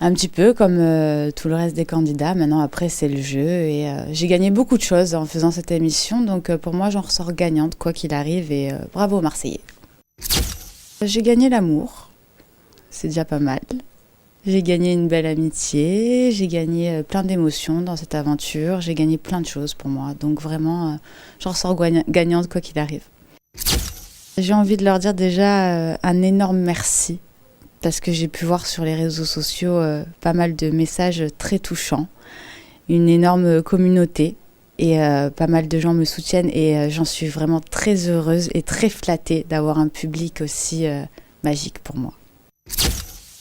Un petit peu comme tout le reste des candidats. Maintenant, après, c'est le jeu. Et j'ai gagné beaucoup de choses en faisant cette émission. Donc, pour moi, j'en ressors gagnante, quoi qu'il arrive. Et bravo aux Marseillais. J'ai gagné l'amour. C'est déjà pas mal. J'ai gagné une belle amitié. J'ai gagné plein d'émotions dans cette aventure. J'ai gagné plein de choses pour moi. Donc, vraiment, j'en ressors gagnante, quoi qu'il arrive. J'ai envie de leur dire déjà un énorme merci. Parce que j'ai pu voir sur les réseaux sociaux pas mal de messages très touchants, une énorme communauté et pas mal de gens me soutiennent et j'en suis vraiment très heureuse et très flattée d'avoir un public aussi magique pour moi.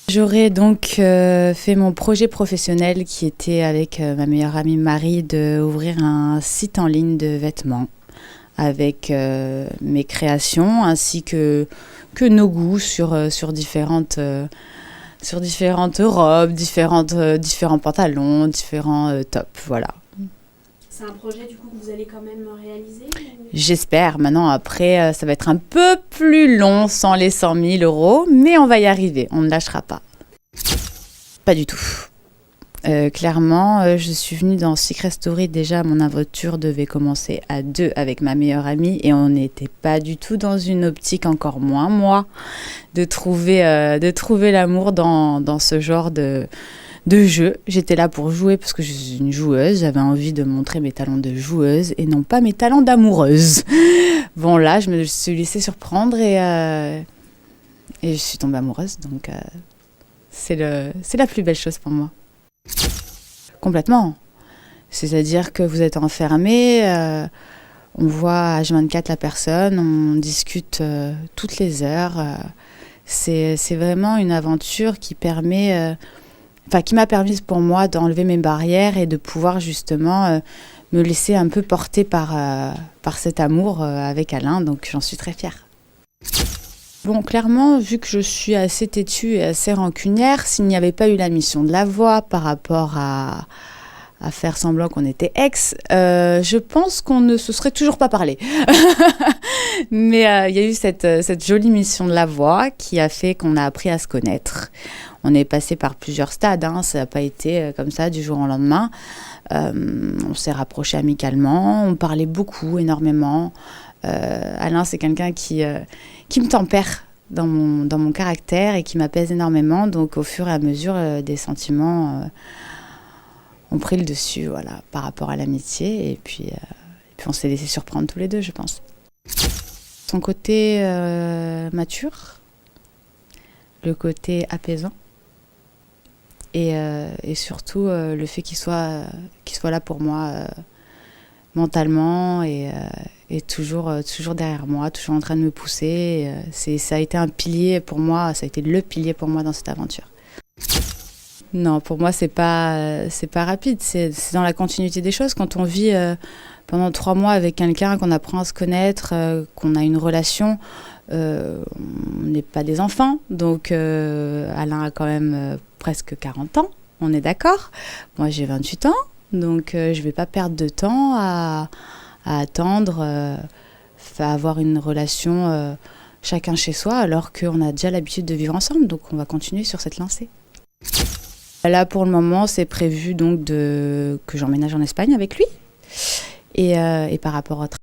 J'aurais donc fait mon projet professionnel qui était avec ma meilleure amie Marie d'ouvrir un site en ligne de vêtements avec mes créations ainsi que nos goûts sur différentes robes, différents pantalons, différents tops, voilà. C'est un projet du coup que vous allez quand même réaliser J'espère. Maintenant, après, ça va être un peu plus long sans les 100 000 euros, mais on va y arriver, on ne lâchera pas. Pas du tout. Clairement, je suis venue dans Secret Story. Déjà, mon aventure devait commencer à 2 avec ma meilleure amie et on n'était pas du tout dans une optique, encore moins moi, de trouver l'amour dans ce genre de jeu. J'étais là pour jouer parce que je suis une joueuse. J'avais envie de montrer mes talents de joueuse et non pas mes talents d'amoureuse. Bon, là, je me suis laissée surprendre et je suis tombée amoureuse. Donc, c'est la plus belle chose pour moi. Complètement. C'est-à-dire que vous êtes enfermé, on voit H24 la personne, on discute toutes les heures. C'est vraiment une aventure qui qui m'a permis pour moi d'enlever mes barrières et de pouvoir justement me laisser un peu porter par cet amour avec Alain. Donc j'en suis très fière. Bon, clairement, vu que je suis assez têtue et assez rancunière, s'il n'y avait pas eu la mission de la voix par rapport à faire semblant qu'on était ex, je pense qu'on ne se serait toujours pas parlé. Mais il y a eu cette jolie mission de la voix qui a fait qu'on a appris à se connaître. On est passé par plusieurs stades, hein, ça n'a pas été comme ça du jour au lendemain. On s'est rapprochés amicalement, on parlait beaucoup, énormément. Alain, c'est quelqu'un qui me tempère dans mon caractère et qui m'apaise énormément. Donc, au fur et à mesure, des sentiments ont pris le dessus, voilà, par rapport à l'amitié. Et puis on s'est laissé surprendre tous les deux, je pense. Son côté mature, le côté apaisant et surtout le fait qu'il soit là pour moi mentalement et toujours derrière moi, toujours en train de me pousser. Ça a été un pilier pour moi, ça a été le pilier pour moi dans cette aventure. Non, pour moi, c'est pas rapide, c'est dans la continuité des choses. Quand on vit pendant 3 mois avec quelqu'un, qu'on apprend à se connaître, qu'on a une relation, on n'est pas des enfants. Donc, Alain a quand même presque 40 ans, on est d'accord. Moi, j'ai 28 ans, donc je vais pas perdre de temps à attendre, à avoir une relation chacun chez soi, alors qu'on a déjà l'habitude de vivre ensemble. Donc, on va continuer sur cette lancée. Là, pour le moment, c'est prévu donc que j'emménage en Espagne avec lui. Et par rapport au